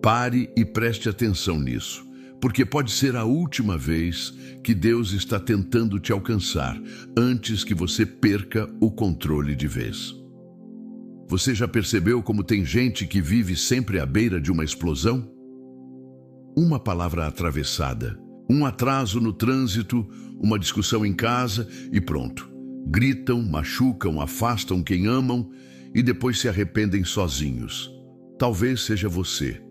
Pare e preste atenção nisso, porque pode ser a última vez que Deus está tentando te alcançar antes que você perca o controle de vez. Você já percebeu como tem gente que vive sempre à beira de uma explosão? Uma palavra atravessada, um atraso no trânsito, uma discussão em casa e pronto. Gritam, machucam, afastam quem amam e depois se arrependem sozinhos. Talvez seja você.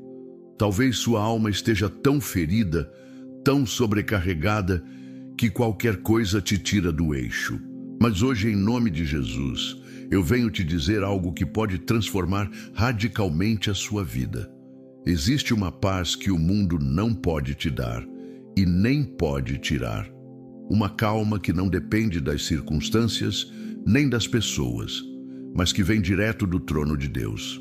Talvez sua alma esteja tão ferida, tão sobrecarregada, que qualquer coisa te tira do eixo. Mas hoje, em nome de Jesus, eu venho te dizer algo que pode transformar radicalmente a sua vida. Existe uma paz que o mundo não pode te dar e nem pode tirar. Uma calma que não depende das circunstâncias nem das pessoas, mas que vem direto do trono de Deus.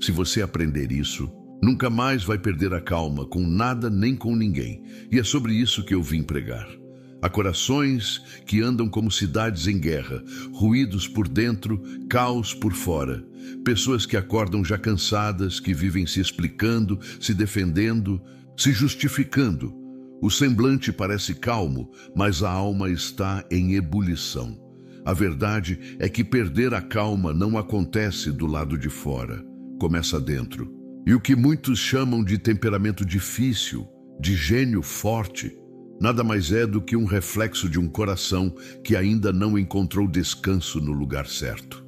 Se você aprender isso, nunca mais vai perder a calma com nada nem com ninguém. E é sobre isso que eu vim pregar. Há corações que andam como cidades em guerra, ruídos por dentro, caos por fora. Pessoas que acordam já cansadas, que vivem se explicando, se defendendo, se justificando. O semblante parece calmo, mas a alma está em ebulição. A verdade é que perder a calma não acontece do lado de fora, começa dentro. E o que muitos chamam de temperamento difícil, de gênio forte, nada mais é do que um reflexo de um coração que ainda não encontrou descanso no lugar certo.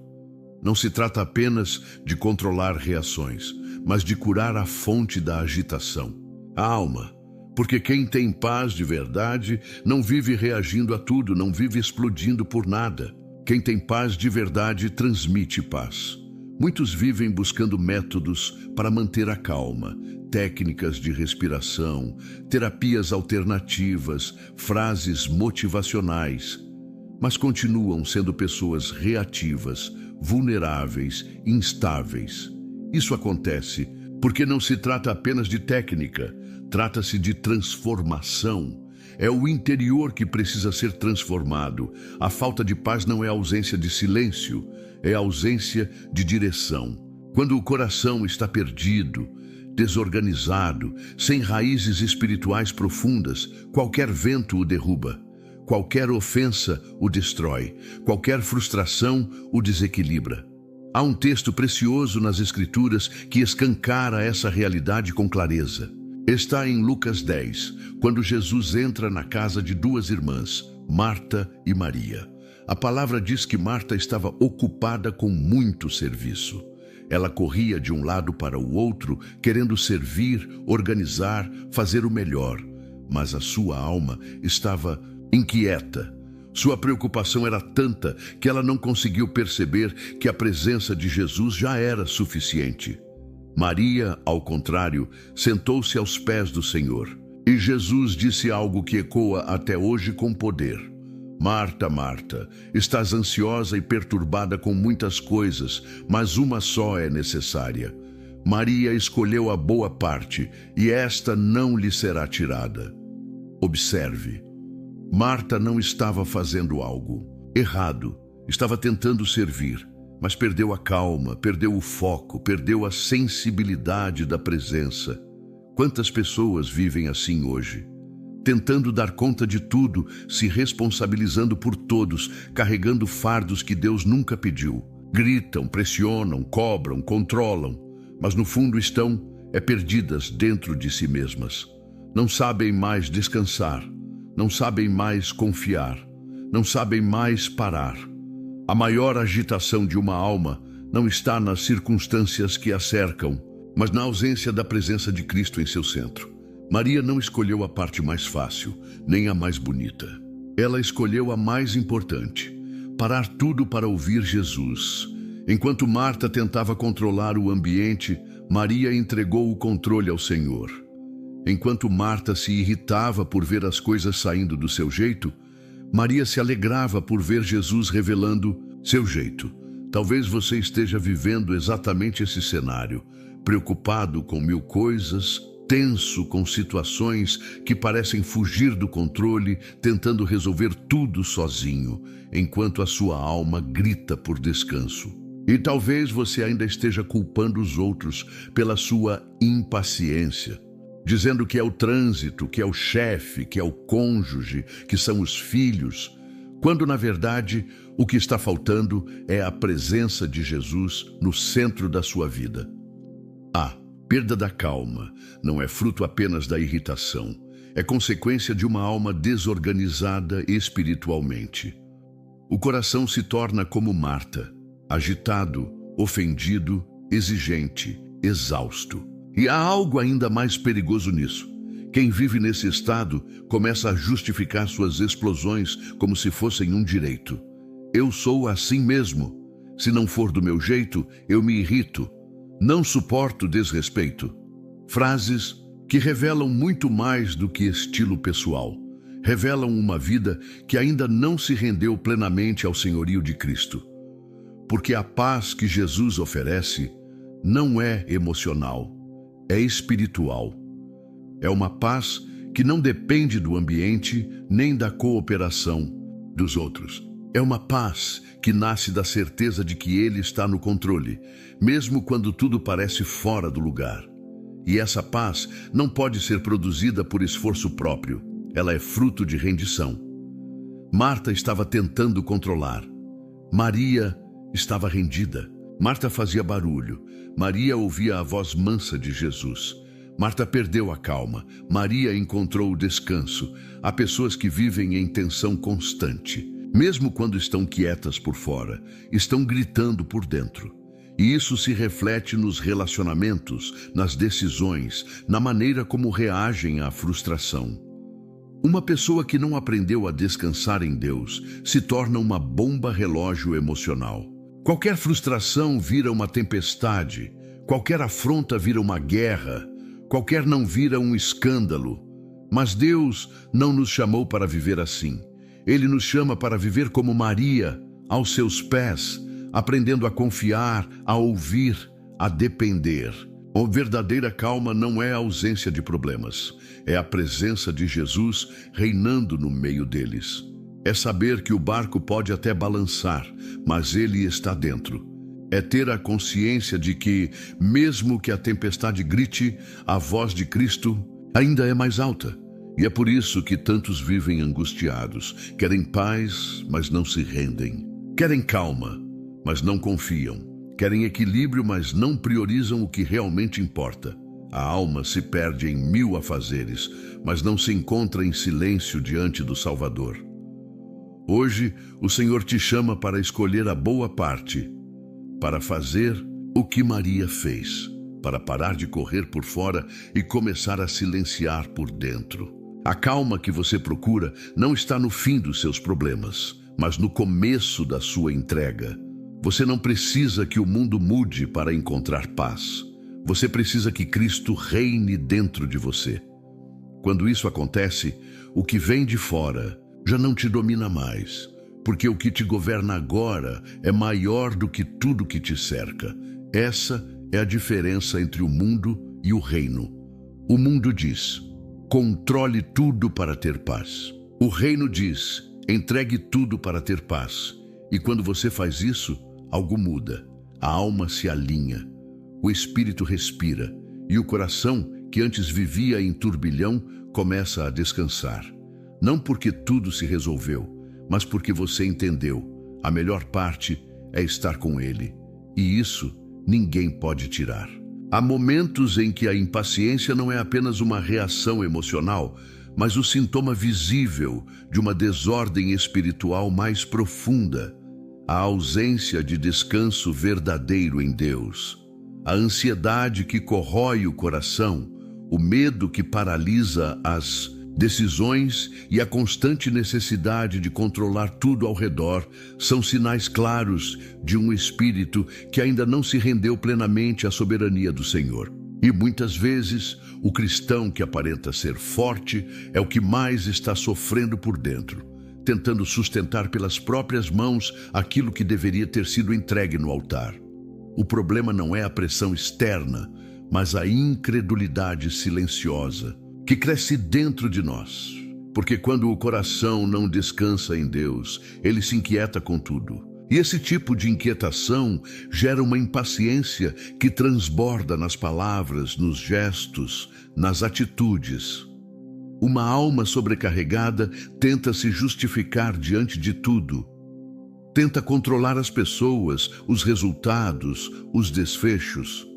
Não se trata apenas de controlar reações, mas de curar a fonte da agitação, a alma. Porque quem tem paz de verdade não vive reagindo a tudo, não vive explodindo por nada. Quem tem paz de verdade transmite paz. Muitos vivem buscando métodos para manter a calma, técnicas de respiração, terapias alternativas, frases motivacionais, mas continuam sendo pessoas reativas, vulneráveis, instáveis. Isso acontece porque não se trata apenas de técnica, trata-se de transformação. É o interior que precisa ser transformado. A falta de paz não é ausência de silêncio, é ausência de direção. Quando o coração está perdido, desorganizado, sem raízes espirituais profundas, qualquer vento o derruba, qualquer ofensa o destrói, qualquer frustração o desequilibra. Há um texto precioso nas Escrituras que escancara essa realidade com clareza. Está em Lucas 10, quando Jesus entra na casa de duas irmãs, Marta e Maria. A palavra diz que Marta estava ocupada com muito serviço. Ela corria de um lado para o outro, querendo servir, organizar, fazer o melhor. Mas a sua alma estava inquieta. Sua preocupação era tanta que ela não conseguiu perceber que a presença de Jesus já era suficiente. Maria, ao contrário, sentou-se aos pés do Senhor. E Jesus disse algo que ecoa até hoje com poder. Marta, Marta, estás ansiosa e perturbada com muitas coisas, mas uma só é necessária. Maria escolheu a boa parte, e esta não lhe será tirada. Observe. Marta não estava fazendo algo errado, estava tentando servir, mas perdeu a calma, perdeu o foco, perdeu a sensibilidade da presença. Quantas pessoas vivem assim hoje? Tentando dar conta de tudo, se responsabilizando por todos, carregando fardos que Deus nunca pediu. Gritam, pressionam, cobram, controlam, mas no fundo estão perdidas dentro de si mesmas. Não sabem mais descansar, não sabem mais confiar, não sabem mais parar. A maior agitação de uma alma não está nas circunstâncias que a cercam, mas na ausência da presença de Cristo em seu centro. Maria não escolheu a parte mais fácil, nem a mais bonita. Ela escolheu a mais importante, parar tudo para ouvir Jesus. Enquanto Marta tentava controlar o ambiente, Maria entregou o controle ao Senhor. Enquanto Marta se irritava por ver as coisas saindo do seu jeito, Maria se alegrava por ver Jesus revelando seu jeito. Talvez você esteja vivendo exatamente esse cenário, preocupado com mil coisas, tenso com situações que parecem fugir do controle, tentando resolver tudo sozinho, enquanto a sua alma grita por descanso. E talvez você ainda esteja culpando os outros pela sua impaciência, dizendo que é o trânsito, que é o chefe, que é o cônjuge, que são os filhos, quando na verdade o que está faltando é a presença de Jesus no centro da sua vida. A perda da calma não é fruto apenas da irritação, é consequência de uma alma desorganizada espiritualmente. O coração se torna como Marta, agitado, ofendido, exigente, exausto. E há algo ainda mais perigoso nisso. Quem vive nesse estado começa a justificar suas explosões como se fossem um direito. Eu sou assim mesmo. Se não for do meu jeito, eu me irrito. Não suporto desrespeito. Frases que revelam muito mais do que estilo pessoal. Revelam uma vida que ainda não se rendeu plenamente ao senhorio de Cristo. Porque a paz que Jesus oferece não é emocional, é espiritual. É uma paz que não depende do ambiente nem da cooperação dos outros. É uma paz que nasce da certeza de que Ele está no controle, mesmo quando tudo parece fora do lugar. E essa paz não pode ser produzida por esforço próprio. Ela é fruto de rendição. Marta estava tentando controlar. Maria estava rendida. Marta fazia barulho. Maria ouvia a voz mansa de Jesus. Marta perdeu a calma. Maria encontrou o descanso. Há pessoas que vivem em tensão constante. Mesmo quando estão quietas por fora, estão gritando por dentro. E isso se reflete nos relacionamentos, nas decisões, na maneira como reagem à frustração. Uma pessoa que não aprendeu a descansar em Deus se torna uma bomba relógio emocional. Qualquer frustração vira uma tempestade, qualquer afronta vira uma guerra, qualquer não vira um escândalo. Mas Deus não nos chamou para viver assim. Ele nos chama para viver como Maria, aos seus pés, aprendendo a confiar, a ouvir, a depender. A verdadeira calma não é a ausência de problemas, é a presença de Jesus reinando no meio deles. É saber que o barco pode até balançar, mas ele está dentro. É ter a consciência de que, mesmo que a tempestade grite, a voz de Cristo ainda é mais alta. E é por isso que tantos vivem angustiados, querem paz, mas não se rendem. Querem calma, mas não confiam. Querem equilíbrio, mas não priorizam o que realmente importa. A alma se perde em 1000 afazeres, mas não se encontra em silêncio diante do Salvador. Hoje, o Senhor te chama para escolher a boa parte, para fazer o que Maria fez, para parar de correr por fora e começar a silenciar por dentro. A calma que você procura não está no fim dos seus problemas, mas no começo da sua entrega. Você não precisa que o mundo mude para encontrar paz. Você precisa que Cristo reine dentro de você. Quando isso acontece, o que vem de fora já não te domina mais, porque o que te governa agora é maior do que tudo que te cerca. Essa é a diferença entre o mundo e o reino. O mundo diz: controle tudo para ter paz. O reino diz: entregue tudo para ter paz. E quando você faz isso, algo muda. A alma se alinha, o espírito respira e o coração, que antes vivia em turbilhão, começa a descansar. Não porque tudo se resolveu, mas porque você entendeu. A melhor parte é estar com Ele. E isso ninguém pode tirar. Há momentos em que a impaciência não é apenas uma reação emocional, mas o sintoma visível de uma desordem espiritual mais profunda. A ausência de descanso verdadeiro em Deus. A ansiedade que corrói o coração, o medo que paralisa as decisões e a constante necessidade de controlar tudo ao redor são sinais claros de um espírito que ainda não se rendeu plenamente à soberania do Senhor. E muitas vezes, o cristão que aparenta ser forte é o que mais está sofrendo por dentro, tentando sustentar pelas próprias mãos aquilo que deveria ter sido entregue no altar. O problema não é a pressão externa, mas a incredulidade silenciosa que cresce dentro de nós. Porque quando o coração não descansa em Deus, ele se inquieta com tudo. E esse tipo de inquietação gera uma impaciência que transborda nas palavras, nos gestos, nas atitudes. Uma alma sobrecarregada tenta se justificar diante de tudo. Tenta controlar as pessoas, os resultados, os desfechos.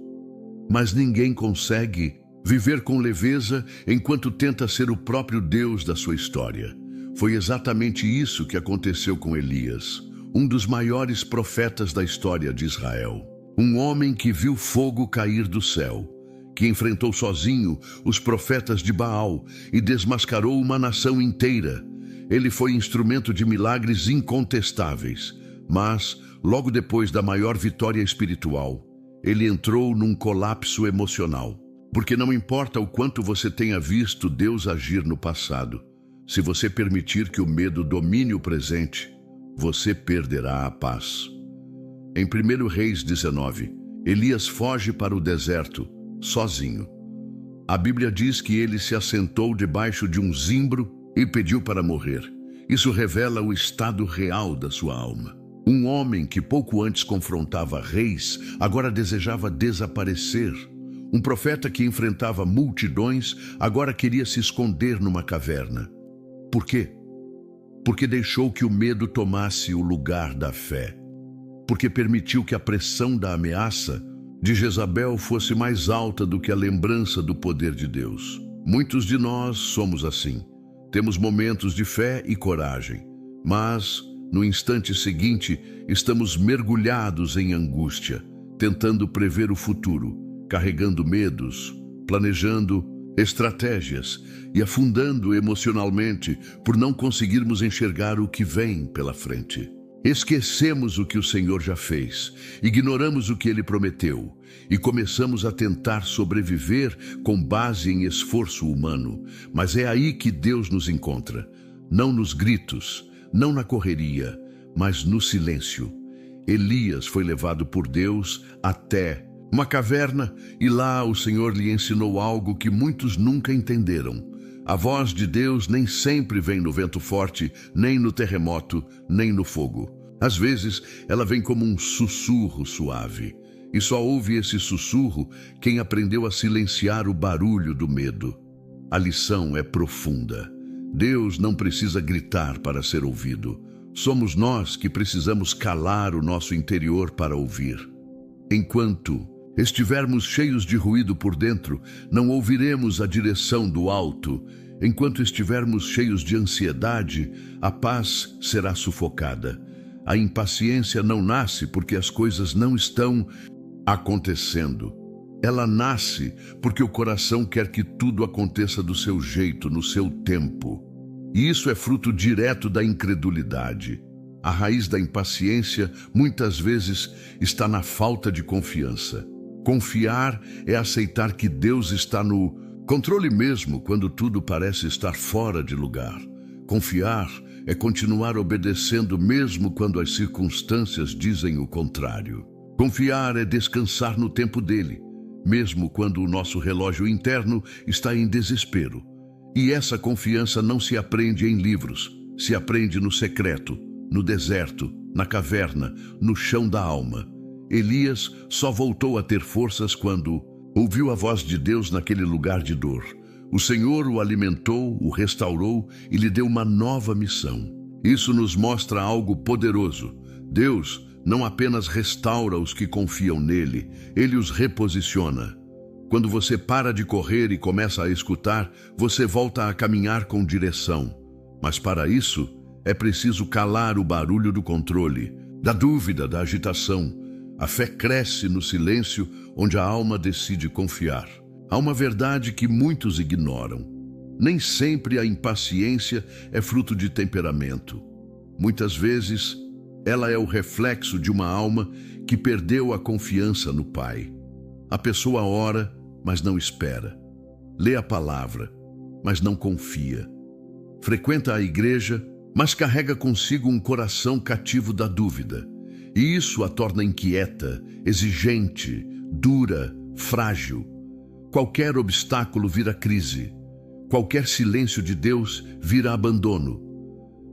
Mas ninguém consegue viver com leveza enquanto tenta ser o próprio Deus da sua história. Foi exatamente isso que aconteceu com Elias, um dos maiores profetas da história de Israel. Um homem que viu fogo cair do céu, que enfrentou sozinho os profetas de Baal e desmascarou uma nação inteira. Ele foi instrumento de milagres incontestáveis, mas, logo depois da maior vitória espiritual, ele entrou num colapso emocional. Porque não importa o quanto você tenha visto Deus agir no passado, se você permitir que o medo domine o presente, você perderá a paz. Em 1 Reis 19, Elias foge para o deserto, sozinho. A Bíblia diz que ele se assentou debaixo de um zimbro e pediu para morrer. Isso revela o estado real da sua alma. Um homem que pouco antes confrontava reis, agora desejava desaparecer. Um profeta que enfrentava multidões, agora queria se esconder numa caverna. Por quê? Porque deixou que o medo tomasse o lugar da fé. Porque permitiu que a pressão da ameaça de Jezabel fosse mais alta do que a lembrança do poder de Deus. Muitos de nós somos assim. Temos momentos de fé e coragem, mas, no instante seguinte, estamos mergulhados em angústia, tentando prever o futuro, carregando medos, planejando estratégias e afundando emocionalmente por não conseguirmos enxergar o que vem pela frente. Esquecemos o que o Senhor já fez, ignoramos o que Ele prometeu e começamos a tentar sobreviver com base em esforço humano. Mas é aí que Deus nos encontra, não nos gritos, não na correria, mas no silêncio. Elias foi levado por Deus até uma caverna e lá o Senhor lhe ensinou algo que muitos nunca entenderam. A voz de Deus nem sempre vem no vento forte, nem no terremoto, nem no fogo. Às vezes, ela vem como um sussurro suave. E só ouve esse sussurro quem aprendeu a silenciar o barulho do medo. A lição é profunda. Deus não precisa gritar para ser ouvido. Somos nós que precisamos calar o nosso interior para ouvir. Enquanto estivermos cheios de ruído por dentro, não ouviremos a direção do alto. Enquanto estivermos cheios de ansiedade, a paz será sufocada. A impaciência não nasce porque as coisas não estão acontecendo. Ela nasce porque o coração quer que tudo aconteça do seu jeito, no seu tempo. E isso é fruto direto da incredulidade. A raiz da impaciência, muitas vezes, está na falta de confiança. Confiar é aceitar que Deus está no controle mesmo quando tudo parece estar fora de lugar. Confiar é continuar obedecendo mesmo quando as circunstâncias dizem o contrário. Confiar é descansar no tempo dele, mesmo quando o nosso relógio interno está em desespero. E essa confiança não se aprende em livros, se aprende no secreto, no deserto, na caverna, no chão da alma. Elias só voltou a ter forças quando ouviu a voz de Deus naquele lugar de dor. O Senhor o alimentou, o restaurou e lhe deu uma nova missão. Isso nos mostra algo poderoso. Deus não apenas restaura os que confiam nele, ele os reposiciona. Quando você para de correr e começa a escutar, você volta a caminhar com direção. Mas para isso, é preciso calar o barulho do controle, da dúvida, da agitação. A fé cresce no silêncio onde a alma decide confiar. Há uma verdade que muitos ignoram. Nem sempre a impaciência é fruto de temperamento. Muitas vezes, ela é o reflexo de uma alma que perdeu a confiança no Pai. A pessoa ora, mas não espera. Lê a palavra, mas não confia. Frequenta a igreja, mas carrega consigo um coração cativo da dúvida. E isso a torna inquieta, exigente, dura, frágil. Qualquer obstáculo vira crise. Qualquer silêncio de Deus vira abandono.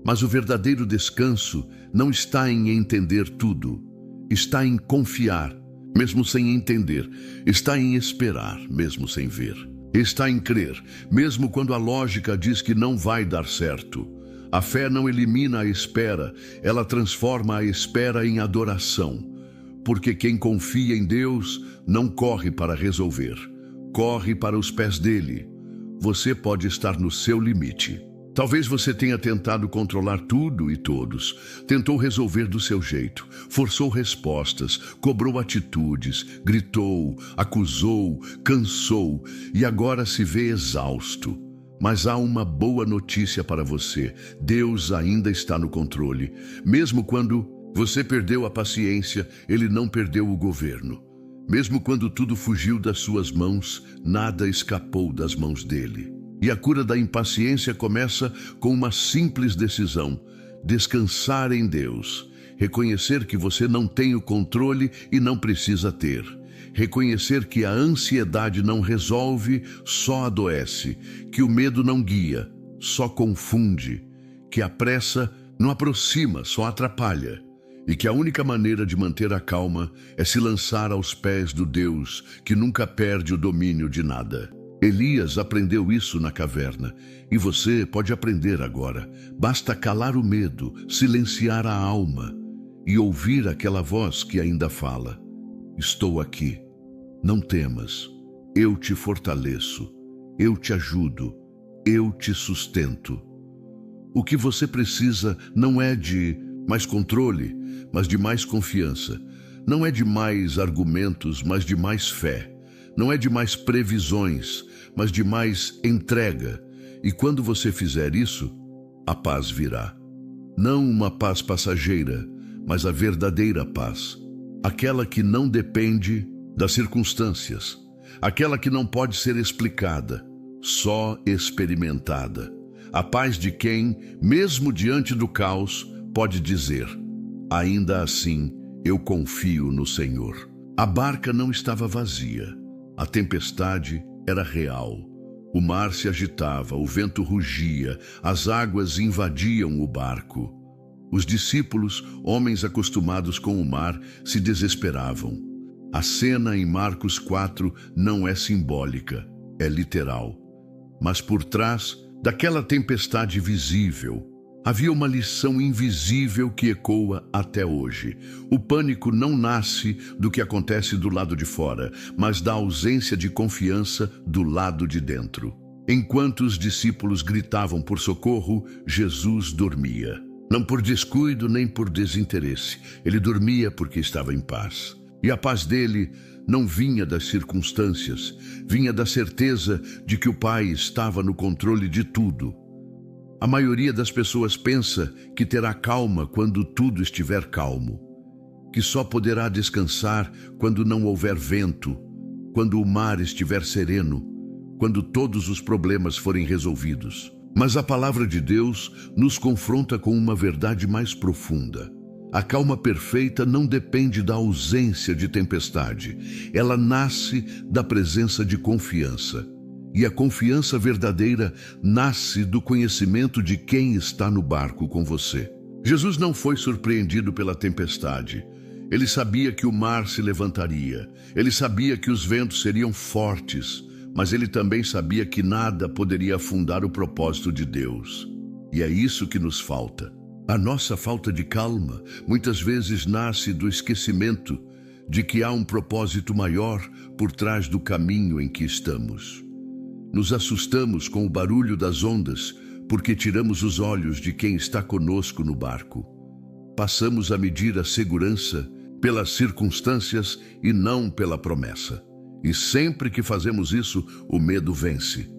Mas o verdadeiro descanso não está em entender tudo, está em confiar, mesmo sem entender, está em esperar, mesmo sem ver, está em crer, mesmo quando a lógica diz que não vai dar certo. A fé não elimina a espera, ela transforma a espera em adoração, porque quem confia em Deus não corre para resolver, corre para os pés dele. Você pode estar no seu limite. Talvez você tenha tentado controlar tudo e todos, tentou resolver do seu jeito, forçou respostas, cobrou atitudes, gritou, acusou, cansou e agora se vê exausto. Mas há uma boa notícia para você: Deus ainda está no controle. Mesmo quando você perdeu a paciência, Ele não perdeu o governo. Mesmo quando tudo fugiu das suas mãos, nada escapou das mãos dele. E a cura da impaciência começa com uma simples decisão: descansar em Deus. Reconhecer que você não tem o controle e não precisa ter. Reconhecer que a ansiedade não resolve, só adoece. Que o medo não guia, só confunde. Que a pressa não aproxima, só atrapalha. E que a única maneira de manter a calma é se lançar aos pés do Deus que nunca perde o domínio de nada. Elias aprendeu isso na caverna, e você pode aprender agora. Basta calar o medo, silenciar a alma e ouvir aquela voz que ainda fala: estou aqui, não temas, eu te fortaleço, eu te ajudo, eu te sustento. O que você precisa não é de mais controle, mas de mais confiança. Não é de mais argumentos, mas de mais fé. Não é de mais previsões, mas de mais entrega. E quando você fizer isso, a paz virá. Não uma paz passageira, mas a verdadeira paz. Aquela que não depende das circunstâncias. Aquela que não pode ser explicada, só experimentada. A paz de quem, mesmo diante do caos, pode dizer: ainda assim, eu confio no Senhor. A barca não estava vazia. A tempestade era real. O mar se agitava, o vento rugia, as águas invadiam o barco. Os discípulos, homens acostumados com o mar, se desesperavam. A cena em Marcos 4 não é simbólica, é literal. Mas por trás daquela tempestade visível, havia uma lição invisível que ecoa até hoje. O pânico não nasce do que acontece do lado de fora, mas da ausência de confiança do lado de dentro. Enquanto os discípulos gritavam por socorro, Jesus dormia. Não por descuido nem por desinteresse. Ele dormia porque estava em paz. E a paz dele não vinha das circunstâncias, vinha da certeza de que o Pai estava no controle de tudo. A maioria das pessoas pensa que terá calma quando tudo estiver calmo, que só poderá descansar quando não houver vento, quando o mar estiver sereno, quando todos os problemas forem resolvidos. Mas a palavra de Deus nos confronta com uma verdade mais profunda. A calma perfeita não depende da ausência de tempestade, ela nasce da presença de confiança. E a confiança verdadeira nasce do conhecimento de quem está no barco com você. Jesus não foi surpreendido pela tempestade. Ele sabia que o mar se levantaria. Ele sabia que os ventos seriam fortes. Mas ele também sabia que nada poderia afundar o propósito de Deus. E é isso que nos falta. A nossa falta de calma muitas vezes nasce do esquecimento de que há um propósito maior por trás do caminho em que estamos. Nos assustamos com o barulho das ondas porque tiramos os olhos de quem está conosco no barco. Passamos a medir a segurança pelas circunstâncias e não pela promessa. E sempre que fazemos isso, o medo vence.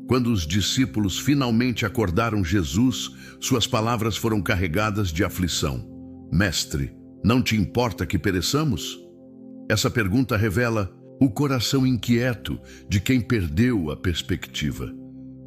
Quando os discípulos finalmente acordaram Jesus, suas palavras foram carregadas de aflição. Mestre, não te importa que pereçamos? Essa pergunta revela o coração inquieto de quem perdeu a perspectiva.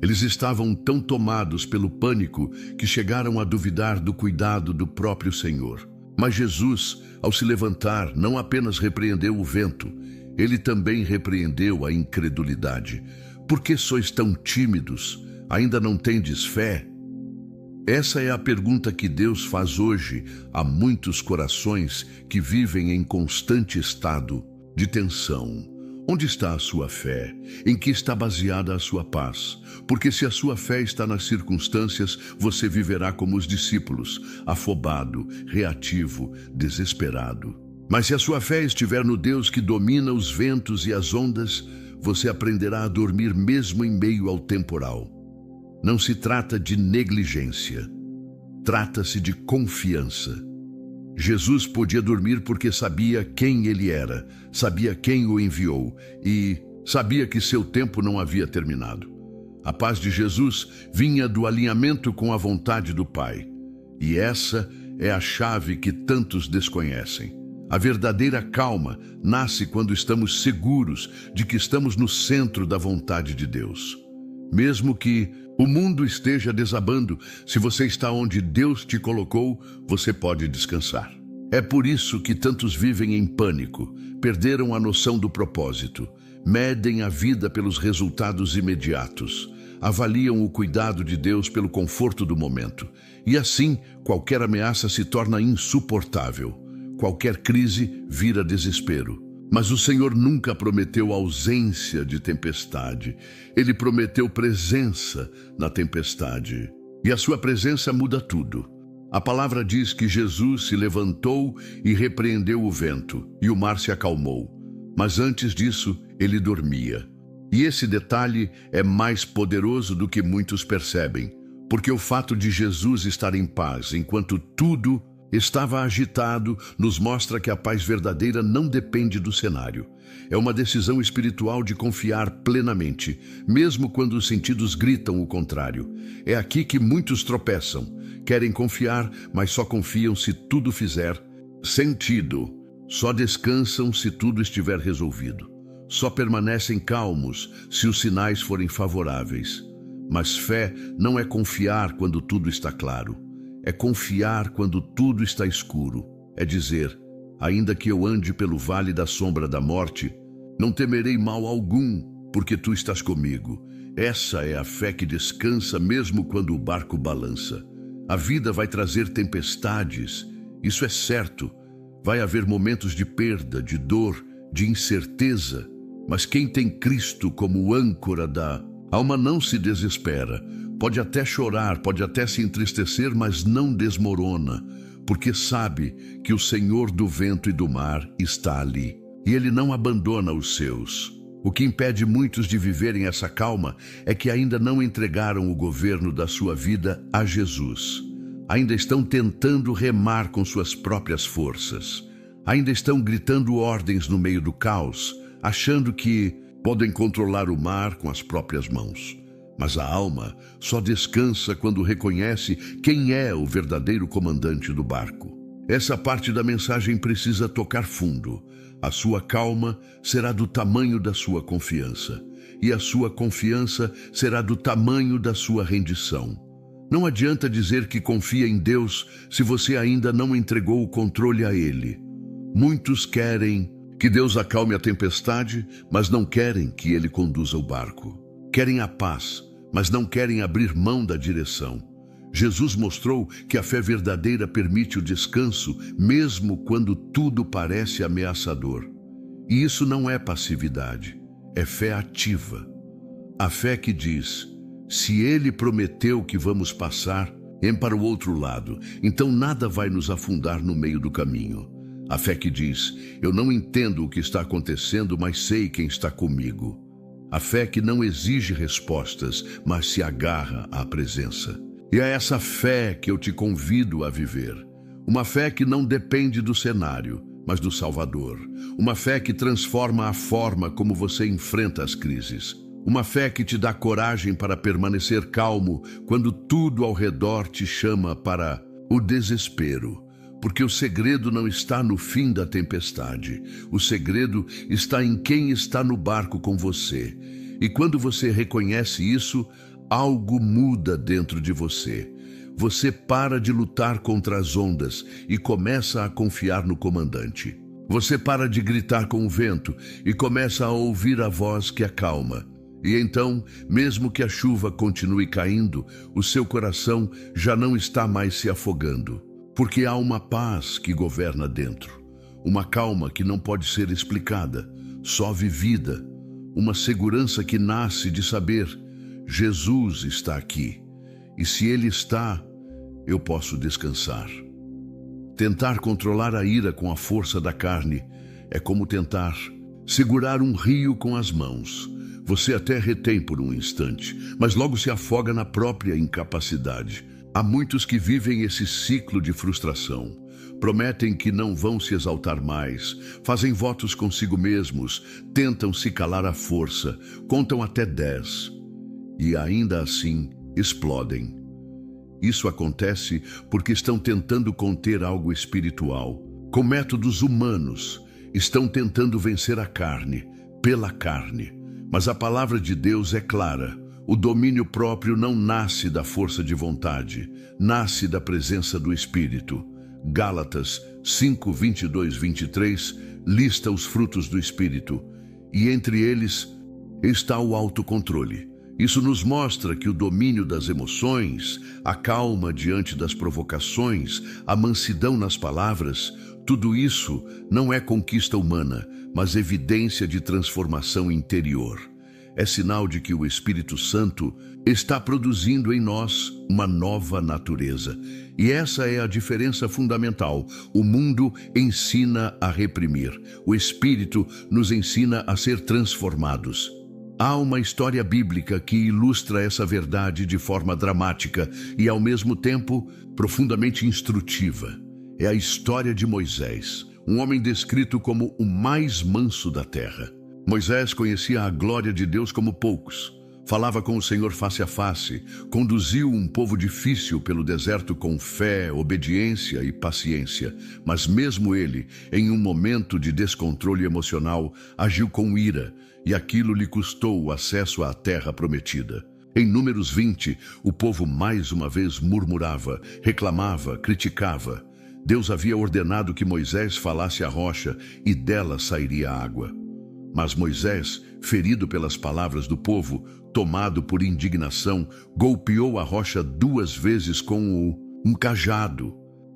Eles estavam tão tomados pelo pânico que chegaram a duvidar do cuidado do próprio Senhor. Mas Jesus, ao se levantar, não apenas repreendeu o vento, ele também repreendeu a incredulidade. Por que sois tão tímidos? Ainda não tendes fé? Essa é a pergunta que Deus faz hoje a muitos corações que vivem em constante estado de tensão. Onde está a sua fé? Em que está baseada a sua paz? Porque se a sua fé está nas circunstâncias, você viverá como os discípulos, afobado, reativo, desesperado. Mas se a sua fé estiver no Deus que domina os ventos e as ondas, você aprenderá a dormir mesmo em meio ao temporal. Não se trata de negligência, trata-se de confiança. Jesus podia dormir porque sabia quem ele era, sabia quem o enviou e sabia que seu tempo não havia terminado. A paz de Jesus vinha do alinhamento com a vontade do Pai. E essa é a chave que tantos desconhecem. A verdadeira calma nasce quando estamos seguros de que estamos no centro da vontade de Deus. Mesmo que o mundo esteja desabando, se você está onde Deus te colocou, você pode descansar. É por isso que tantos vivem em pânico, perderam a noção do propósito, medem a vida pelos resultados imediatos, avaliam o cuidado de Deus pelo conforto do momento. E assim, qualquer ameaça se torna insuportável. Qualquer crise vira desespero. Mas o Senhor nunca prometeu ausência de tempestade. Ele prometeu presença na tempestade. E a sua presença muda tudo. A palavra diz que Jesus se levantou e repreendeu o vento, e o mar se acalmou. Mas antes disso, ele dormia. E esse detalhe é mais poderoso do que muitos percebem, porque o fato de Jesus estar em paz enquanto tudo estava agitado nos mostra que a paz verdadeira não depende do cenário. É uma decisão espiritual de confiar plenamente, mesmo quando os sentidos gritam o contrário. É aqui que muitos tropeçam. Querem confiar, mas só confiam se tudo fizer sentido. Só descansam se tudo estiver resolvido. Só permanecem calmos se os sinais forem favoráveis. Mas fé não é confiar quando tudo está claro. É confiar quando tudo está escuro. É dizer, ainda que eu ande pelo vale da sombra da morte, não temerei mal algum, porque tu estás comigo. Essa é a fé que descansa mesmo quando o barco balança. A vida vai trazer tempestades, isso é certo. Vai haver momentos de perda, de dor, de incerteza. Mas quem tem Cristo como âncora da alma não se desespera. Pode até chorar, pode até se entristecer, mas não desmorona, porque sabe que o Senhor do vento e do mar está ali. E Ele não abandona os seus. O que impede muitos de viverem essa calma é que ainda não entregaram o governo da sua vida a Jesus. Ainda estão tentando remar com suas próprias forças. Ainda estão gritando ordens no meio do caos, achando que podem controlar o mar com as próprias mãos. Mas a alma só descansa quando reconhece quem é o verdadeiro comandante do barco. Essa parte da mensagem precisa tocar fundo. A sua calma será do tamanho da sua confiança, e a sua confiança será do tamanho da sua rendição. Não adianta dizer que confia em Deus se você ainda não entregou o controle a Ele. Muitos querem que Deus acalme a tempestade, mas não querem que Ele conduza o barco. Querem a paz, mas não querem abrir mão da direção. Jesus mostrou que a fé verdadeira permite o descanso, mesmo quando tudo parece ameaçador. E isso não é passividade, é fé ativa. A fé que diz, se Ele prometeu que vamos passar, para o outro lado, então nada vai nos afundar no meio do caminho. A fé que diz, eu não entendo o que está acontecendo, mas sei quem está comigo. A fé que não exige respostas, mas se agarra à presença. E é essa fé que eu te convido a viver. Uma fé que não depende do cenário, mas do Salvador. Uma fé que transforma a forma como você enfrenta as crises. Uma fé que te dá coragem para permanecer calmo quando tudo ao redor te chama para o desespero. Porque o segredo não está no fim da tempestade. O segredo está em quem está no barco com você. E quando você reconhece isso, algo muda dentro de você. Você para de lutar contra as ondas e começa a confiar no comandante. Você para de gritar com o vento e começa a ouvir a voz que acalma. E então, mesmo que a chuva continue caindo, o seu coração já não está mais se afogando, porque há uma paz que governa dentro, uma calma que não pode ser explicada, só vivida, uma segurança que nasce de saber: Jesus está aqui, e se Ele está, eu posso descansar. Tentar controlar a ira com a força da carne é como tentar segurar um rio com as mãos. Você até retém por um instante, mas logo se afoga na própria incapacidade. Há muitos que vivem esse ciclo de frustração. Prometem que não vão se exaltar mais, fazem votos consigo mesmos, tentam se calar à força, contam até 10 e ainda assim explodem. Isso acontece porque estão tentando conter algo espiritual. Com métodos humanos, estão tentando vencer a carne, pela carne. Mas a palavra de Deus é clara. O domínio próprio não nasce da força de vontade, nasce da presença do Espírito. Gálatas 5, 22, 23 lista os frutos do Espírito, e entre eles está o autocontrole. Isso nos mostra que o domínio das emoções, a calma diante das provocações, a mansidão nas palavras, tudo isso não é conquista humana, mas evidência de transformação interior. É sinal de que o Espírito Santo está produzindo em nós uma nova natureza. E essa é a diferença fundamental. O mundo ensina a reprimir. O Espírito nos ensina a ser transformados. Há uma história bíblica que ilustra essa verdade de forma dramática e, ao mesmo tempo, profundamente instrutiva. É a história de Moisés, um homem descrito como o mais manso da terra. Moisés conhecia a glória de Deus como poucos. Falava com o Senhor face a face, conduziu um povo difícil pelo deserto com fé, obediência e paciência. Mas mesmo ele, em um momento de descontrole emocional, agiu com ira, e aquilo lhe custou o acesso à terra prometida. Em Números 20, o povo mais uma vez murmurava, reclamava, criticava. Deus havia ordenado que Moisés falasse à rocha e dela sairia água. Mas Moisés, ferido pelas palavras do povo, tomado por indignação, golpeou a rocha 2 vezes com um cajado.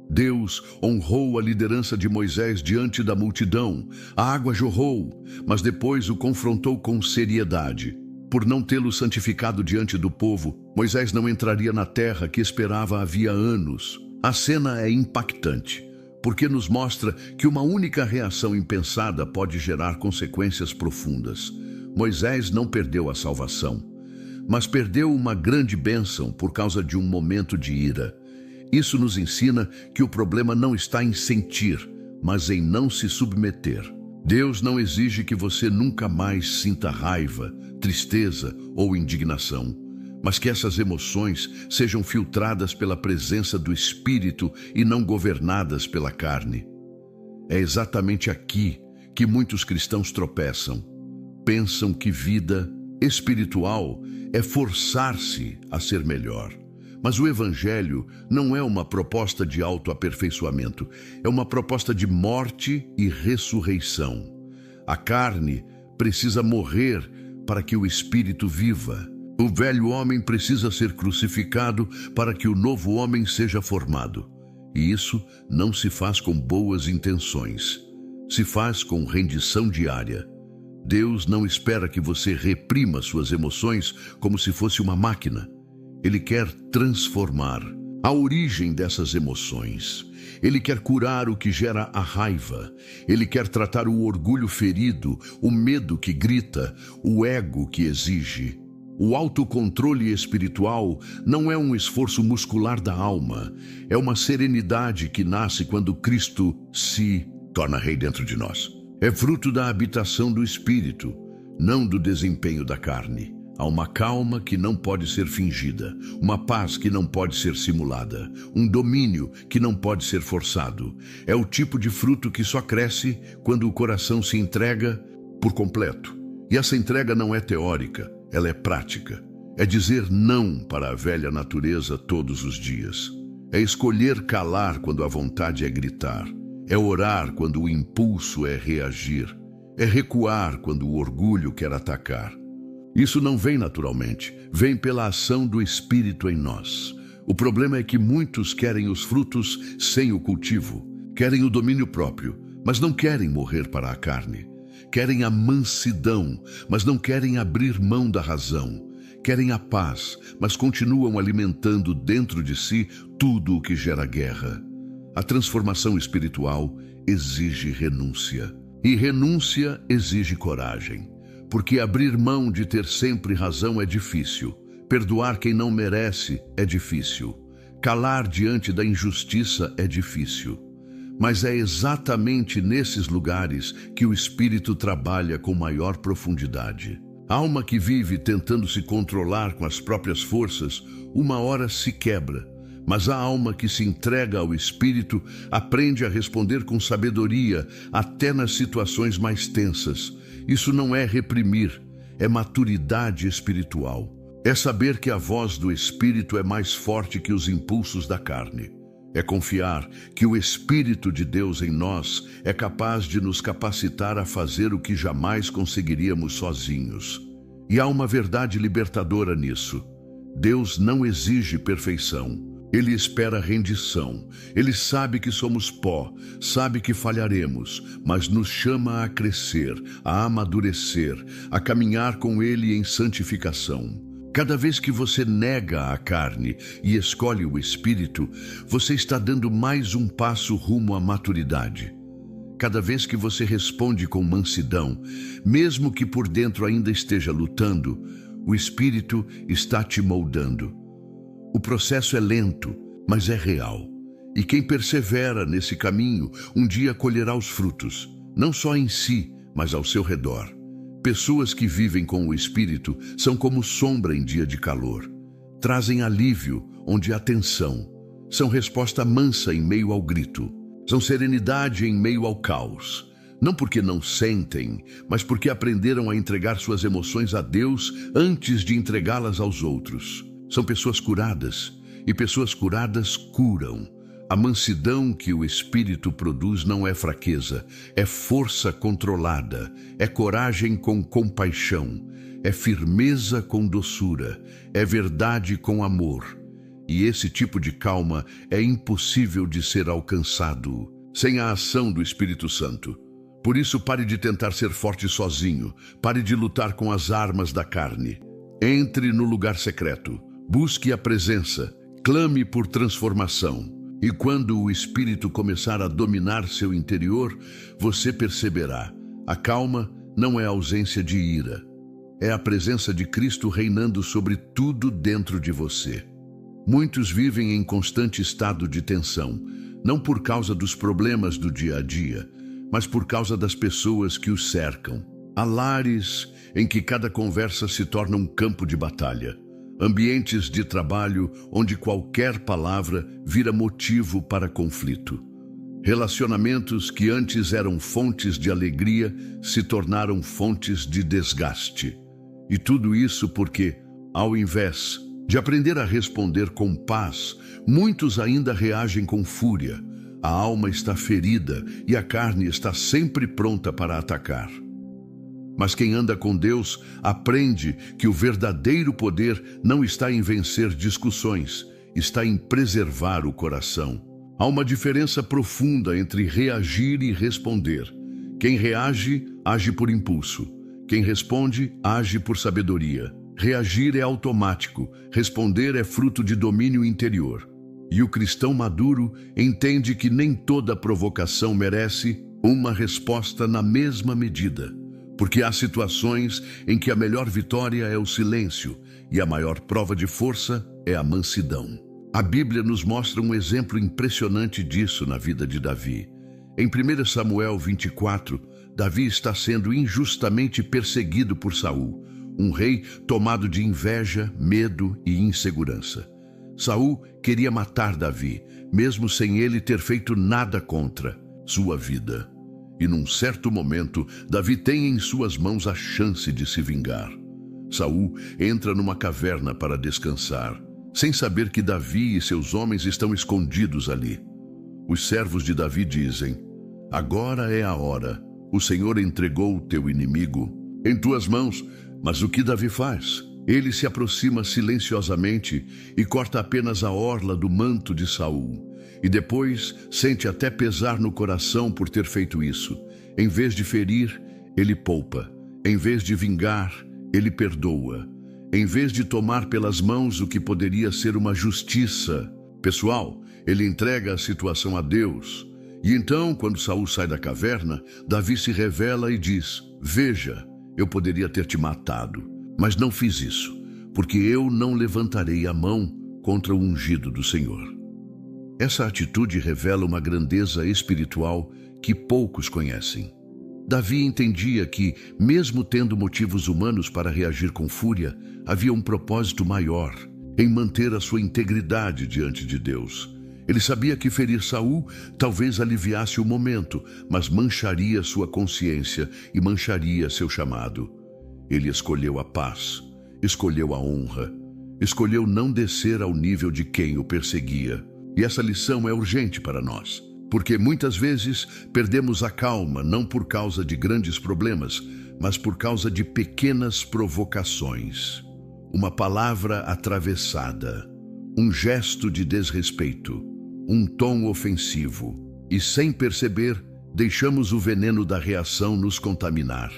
Deus honrou a liderança de Moisés diante da multidão. A água jorrou, mas depois o confrontou com seriedade. Por não tê-lo santificado diante do povo, Moisés não entraria na terra que esperava havia anos. A cena é impactante, porque nos mostra que uma única reação impensada pode gerar consequências profundas. Moisés não perdeu a salvação, mas perdeu uma grande bênção por causa de um momento de ira. Isso nos ensina que o problema não está em sentir, mas em não se submeter. Deus não exige que você nunca mais sinta raiva, tristeza ou indignação, mas que essas emoções sejam filtradas pela presença do Espírito e não governadas pela carne. É exatamente aqui que muitos cristãos tropeçam. Pensam que vida espiritual é forçar-se a ser melhor. Mas o Evangelho não é uma proposta de autoaperfeiçoamento, é uma proposta de morte e ressurreição. A carne precisa morrer para que o Espírito viva. O velho homem precisa ser crucificado para que o novo homem seja formado. E isso não se faz com boas intenções, se faz com rendição diária. Deus não espera que você reprima suas emoções como se fosse uma máquina. Ele quer transformar a origem dessas emoções. Ele quer curar o que gera a raiva. Ele quer tratar o orgulho ferido, o medo que grita, o ego que exige. O autocontrole espiritual não é um esforço muscular da alma. É uma serenidade que nasce quando Cristo se torna rei dentro de nós. É fruto da habitação do Espírito, não do desempenho da carne. Há uma calma que não pode ser fingida, uma paz que não pode ser simulada, um domínio que não pode ser forçado. É o tipo de fruto que só cresce quando o coração se entrega por completo. E essa entrega não é teórica, ela é prática. É dizer não para a velha natureza todos os dias. É escolher calar quando a vontade é gritar. É orar quando o impulso é reagir. É recuar quando o orgulho quer atacar. Isso não vem naturalmente, vem pela ação do Espírito em nós. O problema é que muitos querem os frutos sem o cultivo, querem o domínio próprio, mas não querem morrer para a carne. Querem a mansidão, mas não querem abrir mão da razão. Querem a paz, mas continuam alimentando dentro de si tudo o que gera guerra. A transformação espiritual exige renúncia. E renúncia exige coragem. Porque abrir mão de ter sempre razão é difícil. Perdoar quem não merece é difícil. Calar diante da injustiça é difícil. Mas é exatamente nesses lugares que o Espírito trabalha com maior profundidade. A alma que vive tentando se controlar com as próprias forças, uma hora se quebra. Mas a alma que se entrega ao Espírito aprende a responder com sabedoria até nas situações mais tensas. Isso não é reprimir, é maturidade espiritual. É saber que a voz do Espírito é mais forte que os impulsos da carne. É confiar que o Espírito de Deus em nós é capaz de nos capacitar a fazer o que jamais conseguiríamos sozinhos. E há uma verdade libertadora nisso. Deus não exige perfeição. Ele espera rendição. Ele sabe que somos pó, sabe que falharemos, mas nos chama a crescer, a amadurecer, a caminhar com Ele em santificação. Cada vez que você nega a carne e escolhe o Espírito, você está dando mais um passo rumo à maturidade. Cada vez que você responde com mansidão, mesmo que por dentro ainda esteja lutando, o Espírito está te moldando. O processo é lento, mas é real. E quem persevera nesse caminho, um dia colherá os frutos, não só em si, mas ao seu redor. Pessoas que vivem com o Espírito são como sombra em dia de calor. Trazem alívio onde há tensão. São resposta mansa em meio ao grito. São serenidade em meio ao caos. Não porque não sentem, mas porque aprenderam a entregar suas emoções a Deus antes de entregá-las aos outros. São pessoas curadas, e pessoas curadas curam. A mansidão que o Espírito produz não é fraqueza, é força controlada, é coragem com compaixão, é firmeza com doçura, é verdade com amor. E esse tipo de calma é impossível de ser alcançado sem a ação do Espírito Santo. Por isso, pare de tentar ser forte sozinho, pare de lutar com as armas da carne. Entre no lugar secreto. Busque a presença, clame por transformação. E quando o Espírito começar a dominar seu interior, você perceberá. A calma não é a ausência de ira. É a presença de Cristo reinando sobre tudo dentro de você. Muitos vivem em constante estado de tensão, não por causa dos problemas do dia a dia, mas por causa das pessoas que os cercam. Há lares em que cada conversa se torna um campo de batalha. Ambientes de trabalho onde qualquer palavra vira motivo para conflito. Relacionamentos que antes eram fontes de alegria se tornaram fontes de desgaste. E tudo isso porque, ao invés de aprender a responder com paz, muitos ainda reagem com fúria. A alma está ferida e a carne está sempre pronta para atacar. Mas quem anda com Deus aprende que o verdadeiro poder não está em vencer discussões, está em preservar o coração. Há uma diferença profunda entre reagir e responder. Quem reage, age por impulso. Quem responde, age por sabedoria. Reagir é automático, responder é fruto de domínio interior. E o cristão maduro entende que nem toda provocação merece uma resposta na mesma medida. Porque há situações em que a melhor vitória é o silêncio e a maior prova de força é a mansidão. A Bíblia nos mostra um exemplo impressionante disso na vida de Davi. Em 1 Samuel 24, Davi está sendo injustamente perseguido por Saul, um rei tomado de inveja, medo e insegurança. Saul queria matar Davi, mesmo sem ele ter feito nada contra sua vida. E num certo momento, Davi tem em suas mãos a chance de se vingar. Saul entra numa caverna para descansar, sem saber que Davi e seus homens estão escondidos ali. Os servos de Davi dizem: agora é a hora. O Senhor entregou o teu inimigo em tuas mãos. Mas o que Davi faz? Ele se aproxima silenciosamente e corta apenas a orla do manto de Saul. E depois sente até pesar no coração por ter feito isso. Em vez de ferir, ele poupa. Em vez de vingar, ele perdoa. Em vez de tomar pelas mãos o que poderia ser uma justiça pessoal, ele entrega a situação a Deus. E então, quando Saul sai da caverna, Davi se revela e diz: veja, eu poderia ter te matado, mas não fiz isso, porque eu não levantarei a mão contra o ungido do Senhor. Essa atitude revela uma grandeza espiritual que poucos conhecem. Davi entendia que, mesmo tendo motivos humanos para reagir com fúria, havia um propósito maior em manter a sua integridade diante de Deus. Ele sabia que ferir Saul talvez aliviasse o momento, mas mancharia sua consciência e mancharia seu chamado. Ele escolheu a paz, escolheu a honra, escolheu não descer ao nível de quem o perseguia. E essa lição é urgente para nós, porque muitas vezes perdemos a calma não por causa de grandes problemas, mas por causa de pequenas provocações. Uma palavra atravessada, um gesto de desrespeito, um tom ofensivo. E sem perceber, deixamos o veneno da reação nos contaminar.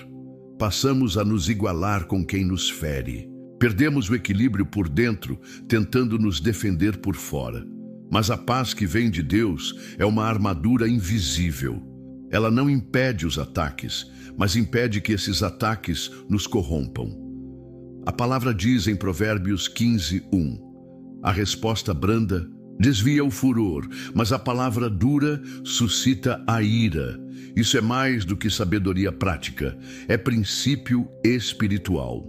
Passamos a nos igualar com quem nos fere. Perdemos o equilíbrio por dentro, tentando nos defender por fora. Mas a paz que vem de Deus é uma armadura invisível. Ela não impede os ataques, mas impede que esses ataques nos corrompam. A palavra diz em Provérbios 15:1, a resposta branda desvia o furor, mas a palavra dura suscita a ira. Isso é mais do que sabedoria prática, é princípio espiritual.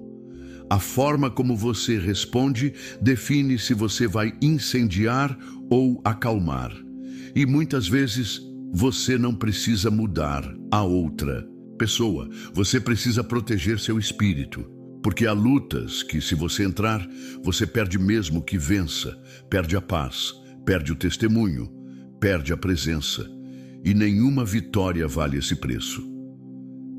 A forma como você responde define se você vai incendiar ou acalmar. E muitas vezes você não precisa mudar a outra pessoa, você precisa proteger seu espírito. Porque há lutas que, se você entrar, você perde mesmo que vença, perde a paz, perde o testemunho, perde a presença. E nenhuma vitória vale esse preço.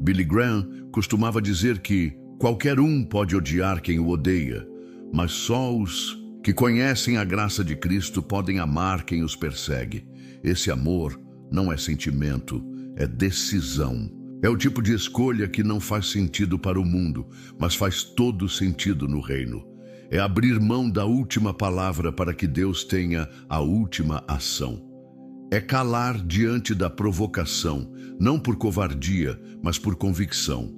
Billy Graham costumava dizer que qualquer um pode odiar quem o odeia, mas só os que conhecem a graça de Cristo podem amar quem os persegue. Esse amor não é sentimento, é decisão. É o tipo de escolha que não faz sentido para o mundo, mas faz todo sentido no reino. É abrir mão da última palavra para que Deus tenha a última ação. É calar diante da provocação, não por covardia, mas por convicção.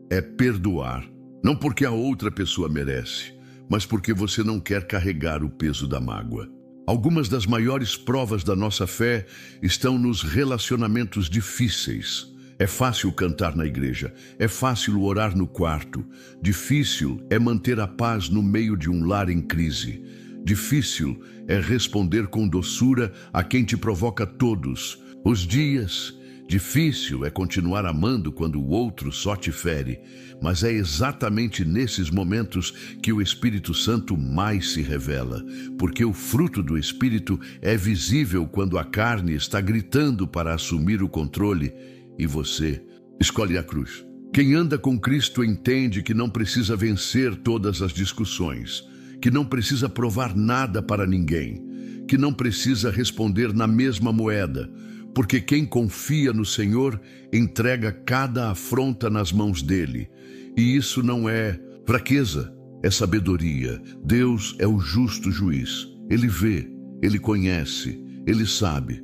É perdoar, não porque a outra pessoa merece, mas porque você não quer carregar o peso da mágoa. Algumas das maiores provas da nossa fé estão nos relacionamentos difíceis. É fácil cantar na igreja, é fácil orar no quarto. Difícil é manter a paz no meio de um lar em crise. Difícil é responder com doçura a quem te provoca todos os dias. Difícil é continuar amando quando o outro só te fere. Mas é exatamente nesses momentos que o Espírito Santo mais se revela, porque o fruto do Espírito é visível quando a carne está gritando para assumir o controle e você escolhe a cruz. Quem anda com Cristo entende que não precisa vencer todas as discussões, que não precisa provar nada para ninguém, que não precisa responder na mesma moeda, porque quem confia no Senhor entrega cada afronta nas mãos dele. E isso não é fraqueza, é sabedoria. Deus é o justo juiz. Ele vê, ele conhece, ele sabe.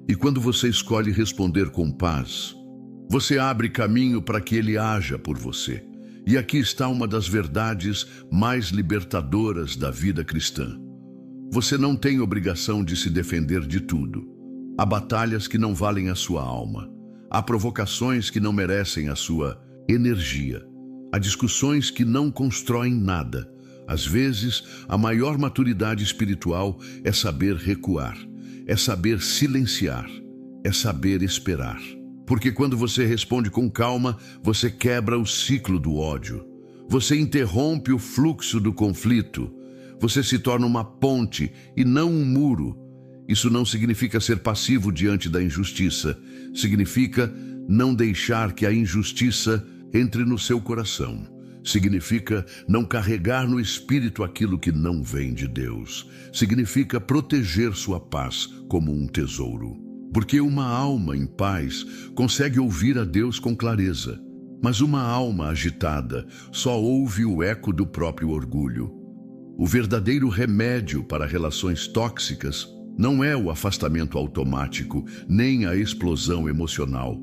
E quando você escolhe responder com paz, você abre caminho para que ele haja por você. E aqui está uma das verdades mais libertadoras da vida cristã. Você não tem obrigação de se defender de tudo. Há batalhas que não valem a sua alma. Há provocações que não merecem a sua energia. Há discussões que não constroem nada. Às vezes, a maior maturidade espiritual é saber recuar. É saber silenciar, é saber esperar. Porque quando você responde com calma, você quebra o ciclo do ódio. Você interrompe o fluxo do conflito. Você se torna uma ponte e não um muro. Isso não significa ser passivo diante da injustiça. Significa não deixar que a injustiça entre no seu coração. Significa não carregar no espírito aquilo que não vem de Deus. Significa proteger sua paz como um tesouro. Porque uma alma em paz consegue ouvir a Deus com clareza, mas uma alma agitada só ouve o eco do próprio orgulho. O verdadeiro remédio para relações tóxicas não é o afastamento automático, nem a explosão emocional.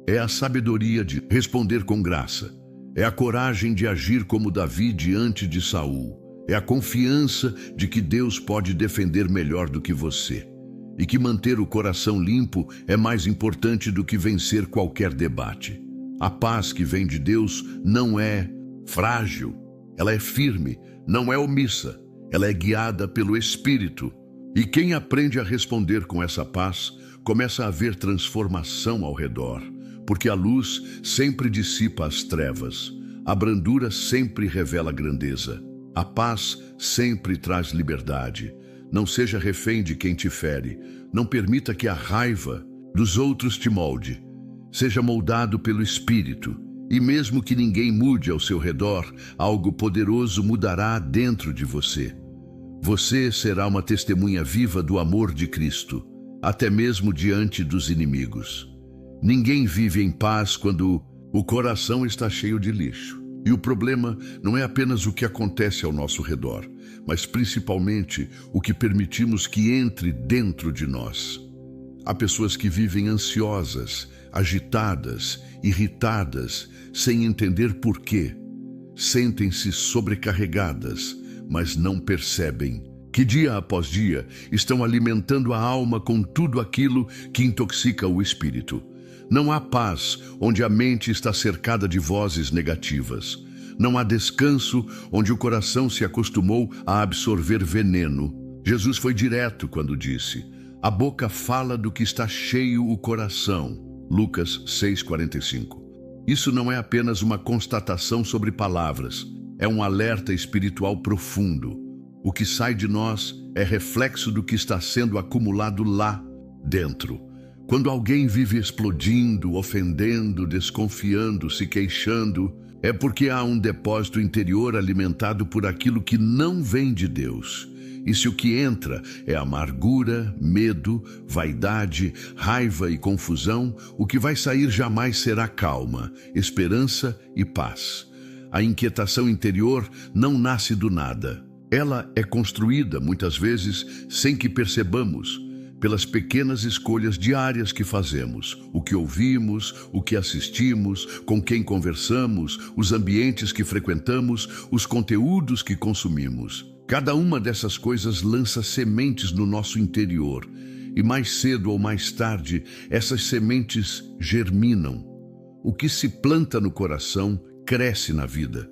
É a sabedoria de responder com graça. É a coragem de agir como Davi diante de Saul. É a confiança de que Deus pode defender melhor do que você. E que manter o coração limpo é mais importante do que vencer qualquer debate. A paz que vem de Deus não é frágil, ela é firme, não é omissa, ela é guiada pelo Espírito. E quem aprende a responder com essa paz, começa a haver transformação ao redor, porque a luz sempre dissipa as trevas, a brandura sempre revela grandeza, a paz sempre traz liberdade. Não seja refém de quem te fere, não permita que a raiva dos outros te molde. Seja moldado pelo Espírito, e mesmo que ninguém mude ao seu redor, algo poderoso mudará dentro de você. Você será uma testemunha viva do amor de Cristo, até mesmo diante dos inimigos. Ninguém vive em paz quando o coração está cheio de lixo. E o problema não é apenas o que acontece ao nosso redor, mas principalmente o que permitimos que entre dentro de nós. Há pessoas que vivem ansiosas, agitadas, irritadas, sem entender por quê. Sentem-se sobrecarregadas, mas não percebem que dia após dia estão alimentando a alma com tudo aquilo que intoxica o espírito. Não há paz onde a mente está cercada de vozes negativas. Não há descanso onde o coração se acostumou a absorver veneno. Jesus foi direto quando disse: a boca fala do que está cheio o coração. Lucas 6,45. Isso não é apenas uma constatação sobre palavras, é um alerta espiritual profundo. O que sai de nós é reflexo do que está sendo acumulado lá dentro. Quando alguém vive explodindo, ofendendo, desconfiando, se queixando, é porque há um depósito interior alimentado por aquilo que não vem de Deus. E se o que entra é amargura, medo, vaidade, raiva e confusão, o que vai sair jamais será calma, esperança e paz. A inquietação interior não nasce do nada. Ela é construída, muitas vezes, sem que percebamos, pelas pequenas escolhas diárias que fazemos, o que ouvimos, o que assistimos, com quem conversamos, os ambientes que frequentamos, os conteúdos que consumimos. Cada uma dessas coisas lança sementes no nosso interior, e mais cedo ou mais tarde, essas sementes germinam. O que se planta no coração cresce na vida.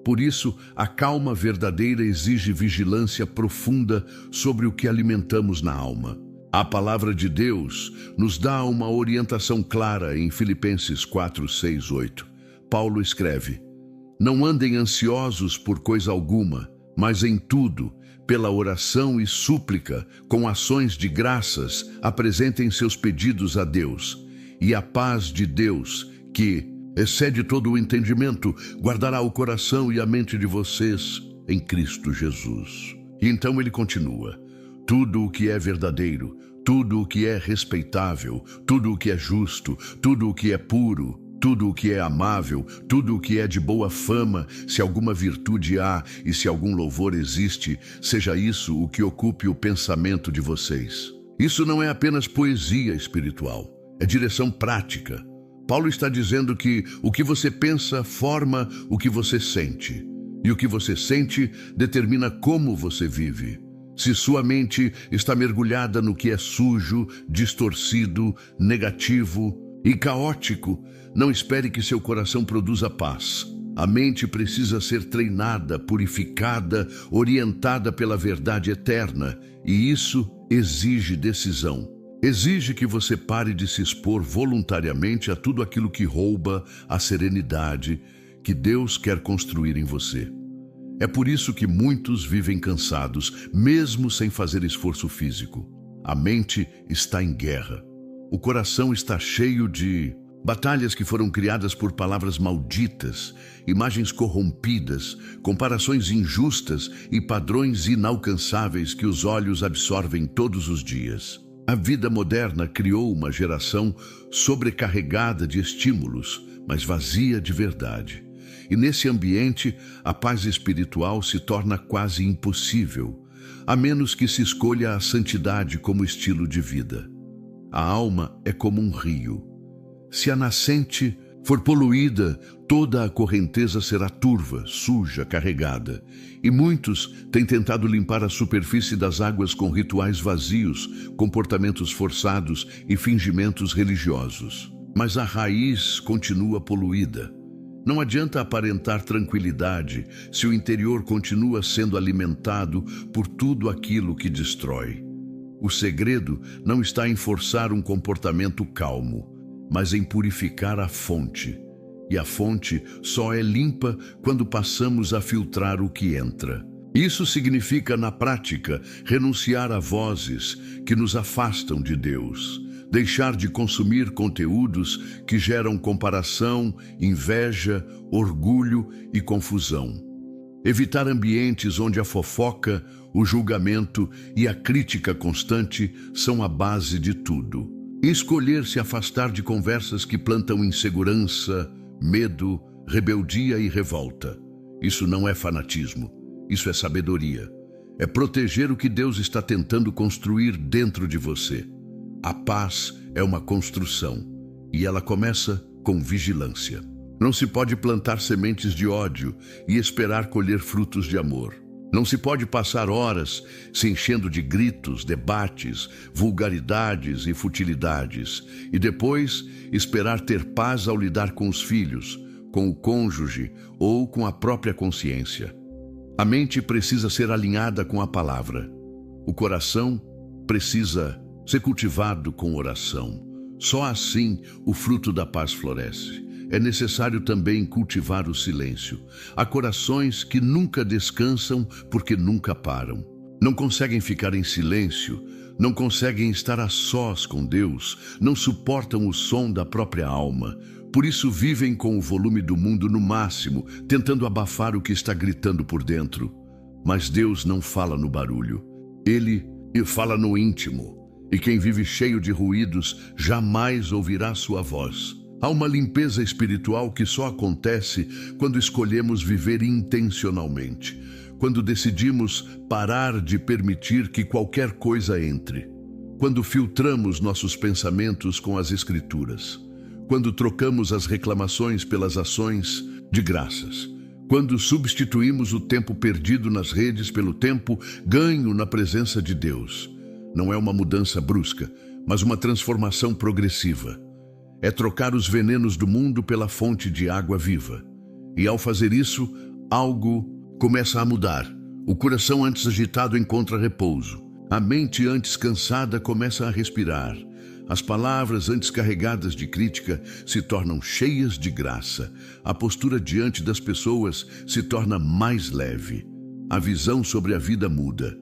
Por isso, a calma verdadeira exige vigilância profunda sobre o que alimentamos na alma. A palavra de Deus nos dá uma orientação clara em Filipenses 4, 6, 8. Paulo escreve: não andem ansiosos por coisa alguma, mas em tudo, pela oração e súplica, com ações de graças, apresentem seus pedidos a Deus. E a paz de Deus, que excede todo o entendimento, guardará o coração e a mente de vocês em Cristo Jesus. E então ele continua: tudo o que é verdadeiro, tudo o que é respeitável, tudo o que é justo, tudo o que é puro, tudo o que é amável, tudo o que é de boa fama, se alguma virtude há e se algum louvor existe, seja isso o que ocupe o pensamento de vocês. Isso não é apenas poesia espiritual, é direção prática. Paulo está dizendo que o que você pensa forma o que você sente, e o que você sente determina como você vive. Se sua mente está mergulhada no que é sujo, distorcido, negativo e caótico, não espere que seu coração produza paz. A mente precisa ser treinada, purificada, orientada pela verdade eterna, e isso exige decisão. Exige que você pare de se expor voluntariamente a tudo aquilo que rouba a serenidade que Deus quer construir em você. É por isso que muitos vivem cansados, mesmo sem fazer esforço físico. A mente está em guerra. O coração está cheio de Batalhas que foram criadas por palavras malditas, imagens corrompidas, comparações injustas e padrões inalcançáveis que os olhos absorvem todos os dias. A vida moderna criou uma geração sobrecarregada de estímulos, mas vazia de verdade. E nesse ambiente, a paz espiritual se torna quase impossível, a menos que se escolha a santidade como estilo de vida. A alma é como um rio. Se a nascente for poluída, toda a correnteza será turva, suja, carregada. E muitos têm tentado limpar a superfície das águas com rituais vazios, comportamentos forçados e fingimentos religiosos. Mas a raiz continua poluída. Não adianta aparentar tranquilidade se o interior continua sendo alimentado por tudo aquilo que destrói. O segredo não está em forçar um comportamento calmo, mas em purificar a fonte. E a fonte só é limpa quando passamos a filtrar o que entra. Isso significa, na prática, renunciar a vozes que nos afastam de Deus, deixar de consumir conteúdos que geram comparação, inveja, orgulho e confusão. Evitar ambientes onde a fofoca, o julgamento e a crítica constante são a base de tudo. Escolher se afastar de conversas que plantam insegurança, medo, rebeldia e revolta. Isso não é fanatismo, isso é sabedoria. É proteger o que Deus está tentando construir dentro de você. A paz é uma construção e ela começa com vigilância. Não se pode plantar sementes de ódio e esperar colher frutos de amor. Não se pode passar horas se enchendo de gritos, debates, vulgaridades e futilidades, e depois esperar ter paz ao lidar com os filhos, com o cônjuge ou com a própria consciência. A mente precisa ser alinhada com a palavra. O coração precisa ser cultivado com oração. Só assim o fruto da paz floresce. É necessário também cultivar o silêncio. Há corações que nunca descansam porque nunca param. Não conseguem ficar em silêncio, não conseguem estar a sós com Deus, não suportam o som da própria alma. Por isso vivem com o volume do mundo no máximo, tentando abafar o que está gritando por dentro. Mas Deus não fala no barulho. Ele fala no íntimo. E quem vive cheio de ruídos jamais ouvirá sua voz. Há uma limpeza espiritual que só acontece quando escolhemos viver intencionalmente, quando decidimos parar de permitir que qualquer coisa entre, quando filtramos nossos pensamentos com as Escrituras, quando trocamos as reclamações pelas ações de graças, quando substituímos o tempo perdido nas redes pelo tempo ganho na presença de Deus. Não é uma mudança brusca, mas uma transformação progressiva. É trocar os venenos do mundo pela fonte de água viva. E ao fazer isso, algo começa a mudar. O coração antes agitado encontra repouso. A mente antes cansada começa a respirar. As palavras antes carregadas de crítica se tornam cheias de graça. A postura diante das pessoas se torna mais leve. A visão sobre a vida muda.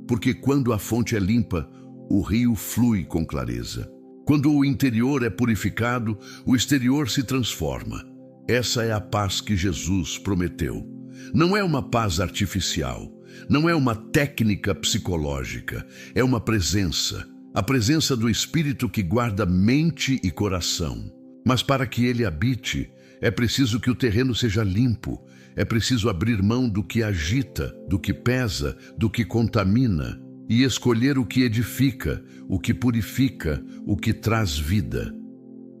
Porque quando a fonte é limpa, o rio flui com clareza. Quando o interior é purificado, o exterior se transforma. Essa é a paz que Jesus prometeu. Não é uma paz artificial, não é uma técnica psicológica, é uma presença. A presença do Espírito que guarda mente e coração. Mas para que ele habite, é preciso que o terreno seja limpo. É preciso abrir mão do que agita, do que pesa, do que contamina. E escolher o que edifica, o que purifica, o que traz vida.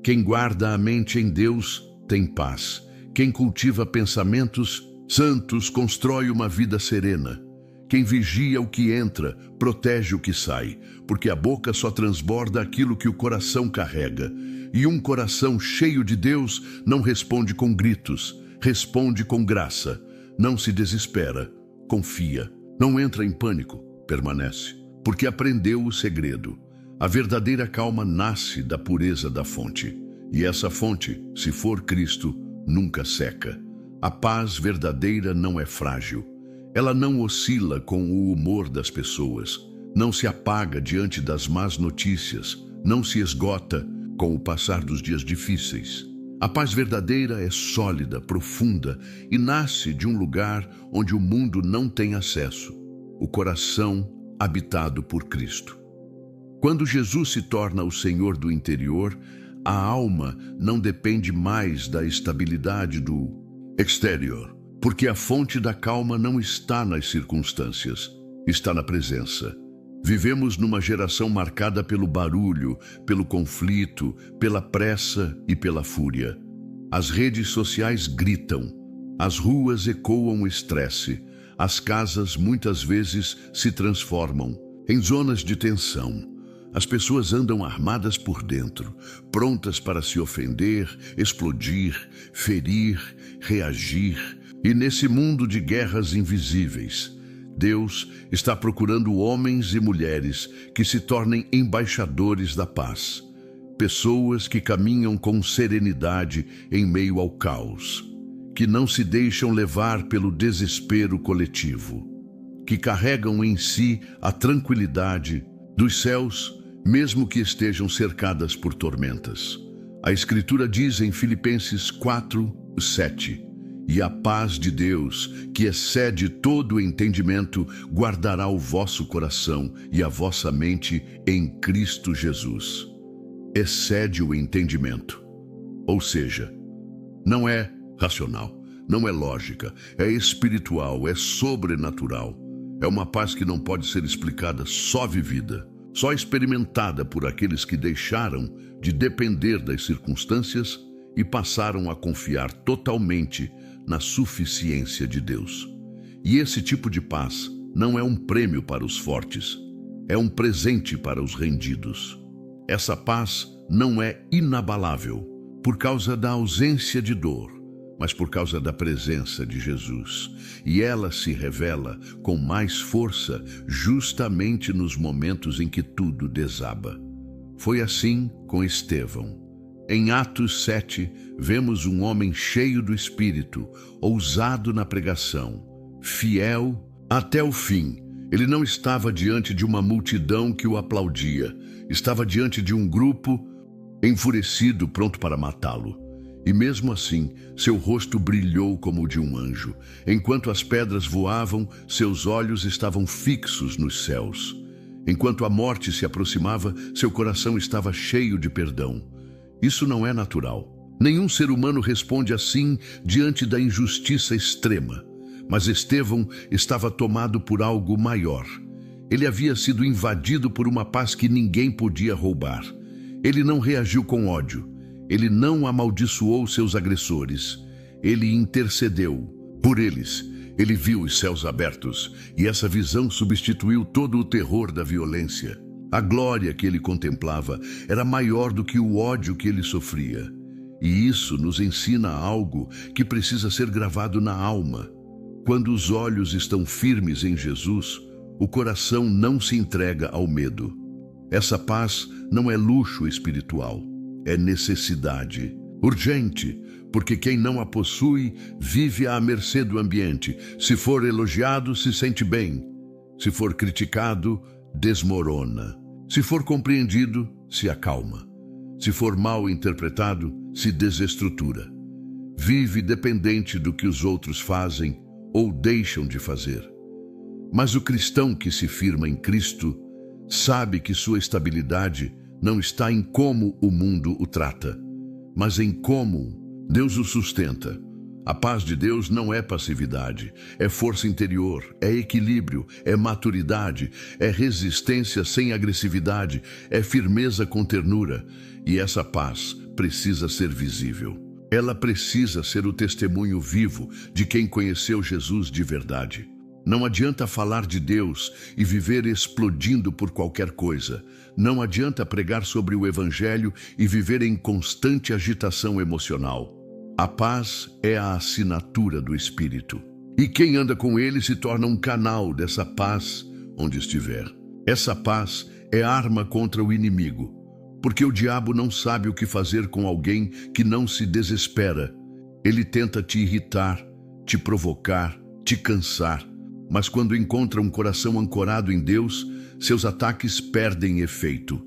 Quem guarda a mente em Deus tem paz. Quem cultiva pensamentos santos constrói uma vida serena. Quem vigia o que entra, protege o que sai, porque a boca só transborda aquilo que o coração carrega. E um coração cheio de Deus não responde com gritos, responde com graça. Não se desespera, confia, não entra em pânico. Permanece, porque aprendeu o segredo. A verdadeira calma nasce da pureza da fonte. E essa fonte, se for Cristo, nunca seca. A paz verdadeira não é frágil. Ela não oscila com o humor das pessoas. Não se apaga diante das más notícias. Não se esgota com o passar dos dias difíceis. A paz verdadeira é sólida, profunda e nasce de um lugar onde o mundo não tem acesso, o coração habitado por Cristo. Quando Jesus se torna o Senhor do interior, a alma não depende mais da estabilidade do exterior, porque a fonte da calma não está nas circunstâncias, está na presença. Vivemos numa geração marcada pelo barulho, pelo conflito, pela pressa e pela fúria. As redes sociais gritam, as ruas ecoam o estresse, as casas muitas vezes se transformam em zonas de tensão. As pessoas andam armadas por dentro, prontas para se ofender, explodir, ferir, reagir. E nesse mundo de guerras invisíveis, Deus está procurando homens e mulheres que se tornem embaixadores da paz. Pessoas que caminham com serenidade em meio ao caos, que não se deixam levar pelo desespero coletivo, que carregam em si a tranquilidade dos céus, mesmo que estejam cercadas por tormentas. A Escritura diz em Filipenses 4:7, e a paz de Deus, que excede todo o entendimento, guardará o vosso coração e a vossa mente em Cristo Jesus. Excede o entendimento. Ou seja, não é racional, não é lógica, é espiritual, é sobrenatural. É uma paz que não pode ser explicada, só vivida, só experimentada por aqueles que deixaram de depender das circunstâncias e passaram a confiar totalmente na suficiência de Deus. E esse tipo de paz não é um prêmio para os fortes, é um presente para os rendidos. Essa paz não é inabalável por causa da ausência de dor, mas por causa da presença de Jesus. E ela se revela com mais força justamente nos momentos em que tudo desaba. Foi assim com Estevão. Em Atos 7, vemos um homem cheio do Espírito, ousado na pregação, fiel até o fim. Ele não estava diante de uma multidão que o aplaudia, estava diante de um grupo enfurecido, pronto para matá-lo. E mesmo assim, seu rosto brilhou como o de um anjo. Enquanto as pedras voavam, seus olhos estavam fixos nos céus. Enquanto a morte se aproximava, seu coração estava cheio de perdão. Isso não é natural. Nenhum ser humano responde assim diante da injustiça extrema. Mas Estevão estava tomado por algo maior. Ele havia sido invadido por uma paz que ninguém podia roubar. Ele não reagiu com ódio. Ele não amaldiçoou seus agressores. Ele intercedeu por eles. Ele viu os céus abertos, e essa visão substituiu todo o terror da violência. A glória que ele contemplava era maior do que o ódio que ele sofria. E isso nos ensina algo que precisa ser gravado na alma. Quando os olhos estão firmes em Jesus, o coração não se entrega ao medo. Essa paz não é luxo espiritual, é necessidade. Urgente, porque quem não a possui vive à mercê do ambiente. Se for elogiado, se sente bem. Se for criticado, desmorona. Se for compreendido, se acalma. Se for mal interpretado, se desestrutura. Vive dependente do que os outros fazem ou deixam de fazer. Mas o cristão que se firma em Cristo sabe que sua estabilidade não está em como o mundo o trata, mas em como Deus o sustenta. A paz de Deus não é passividade, é força interior, é equilíbrio, é maturidade, é resistência sem agressividade, é firmeza com ternura. E essa paz precisa ser visível. Ela precisa ser o testemunho vivo de quem conheceu Jesus de verdade. Não adianta falar de Deus e viver explodindo por qualquer coisa. Não adianta pregar sobre o Evangelho e viver em constante agitação emocional. A paz é a assinatura do Espírito. E quem anda com ele se torna um canal dessa paz onde estiver. Essa paz é arma contra o inimigo, porque o diabo não sabe o que fazer com alguém que não se desespera. Ele tenta te irritar, te provocar, te cansar. Mas quando encontra um coração ancorado em Deus, seus ataques perdem efeito.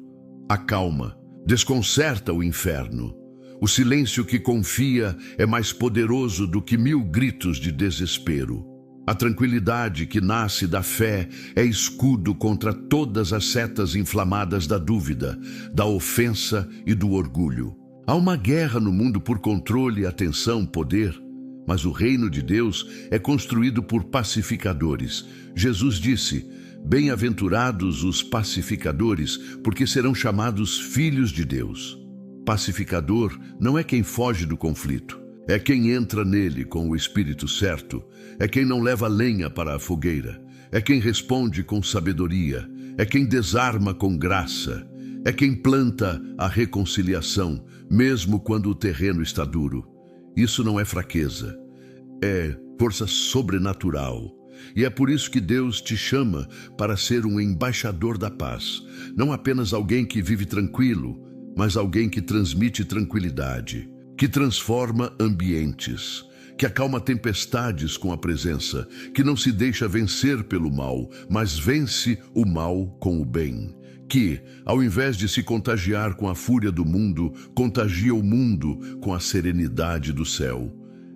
Acalma, desconcerta o inferno. O silêncio que confia é mais poderoso do que 1000 gritos de desespero. A tranquilidade que nasce da fé é escudo contra todas as setas inflamadas da dúvida, da ofensa e do orgulho. Há uma guerra no mundo por controle, atenção, poder, mas o reino de Deus é construído por pacificadores. Jesus disse: bem-aventurados os pacificadores, porque serão chamados filhos de Deus. Pacificador não é quem foge do conflito, é quem entra nele com o espírito certo, é quem não leva lenha para a fogueira, é quem responde com sabedoria, é quem desarma com graça, é quem planta a reconciliação, mesmo quando o terreno está duro. Isso não é fraqueza, é força sobrenatural. E é por isso que Deus te chama para ser um embaixador da paz. Não apenas alguém que vive tranquilo, mas alguém que transmite tranquilidade, que transforma ambientes, que acalma tempestades com a presença, que não se deixa vencer pelo mal, mas vence o mal com o bem. Que, ao invés de se contagiar com a fúria do mundo, contagia o mundo com a serenidade do céu.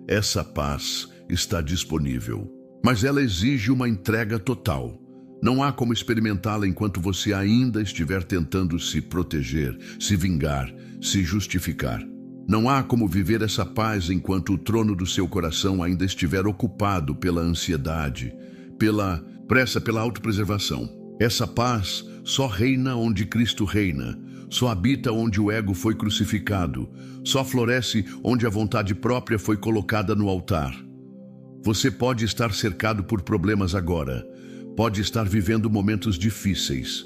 Essa paz está disponível, mas ela exige uma entrega total. Não há como experimentá-la enquanto você ainda estiver tentando se proteger, se vingar, se justificar. Não há como viver essa paz enquanto o trono do seu coração ainda estiver ocupado pela ansiedade, pela pressa, pela autopreservação. Essa paz só reina onde Cristo reina, só habita onde o ego foi crucificado, só floresce onde a vontade própria foi colocada no altar. Você pode estar cercado por problemas agora, pode estar vivendo momentos difíceis,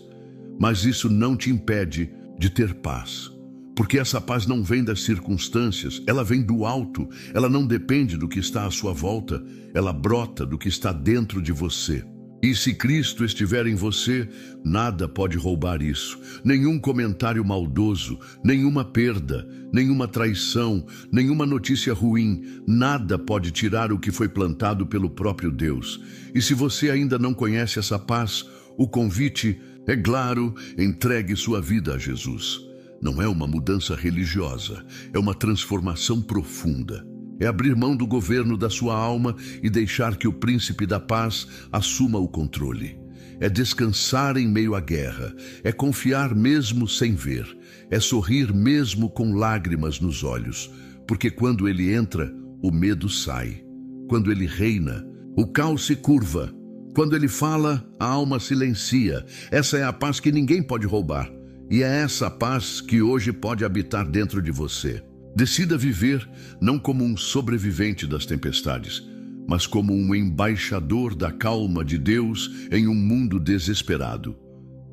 mas isso não te impede de ter paz. Porque essa paz não vem das circunstâncias, ela vem do alto, ela não depende do que está à sua volta, ela brota do que está dentro de você. E se Cristo estiver em você, nada pode roubar isso. Nenhum comentário maldoso, nenhuma perda, nenhuma traição, nenhuma notícia ruim, nada pode tirar o que foi plantado pelo próprio Deus. E se você ainda não conhece essa paz, o convite é claro: entregue sua vida a Jesus. Não é uma mudança religiosa, é uma transformação profunda. É abrir mão do governo da sua alma e deixar que o príncipe da paz assuma o controle. É descansar em meio à guerra, é confiar mesmo sem ver, é sorrir mesmo com lágrimas nos olhos, porque quando ele entra, o medo sai. Quando ele reina, o caos se curva. Quando ele fala, a alma silencia. Essa é a paz que ninguém pode roubar. E é essa paz que hoje pode habitar dentro de você. Decida viver não como um sobrevivente das tempestades, mas como um embaixador da calma de Deus em um mundo desesperado.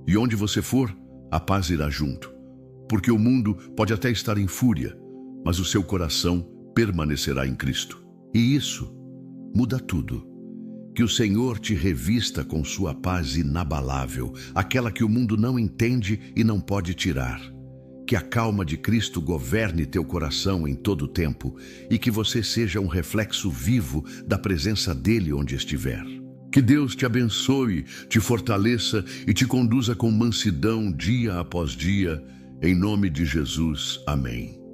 E onde você for, a paz irá junto. Porque o mundo pode até estar em fúria, mas o seu coração permanecerá em Cristo. E isso muda tudo. Que o Senhor te revista com sua paz inabalável, aquela que o mundo não entende e não pode tirar. Que a calma de Cristo governe teu coração em todo o tempo e que você seja um reflexo vivo da presença dele onde estiver. Que Deus te abençoe, te fortaleça e te conduza com mansidão dia após dia. Em nome de Jesus. Amém.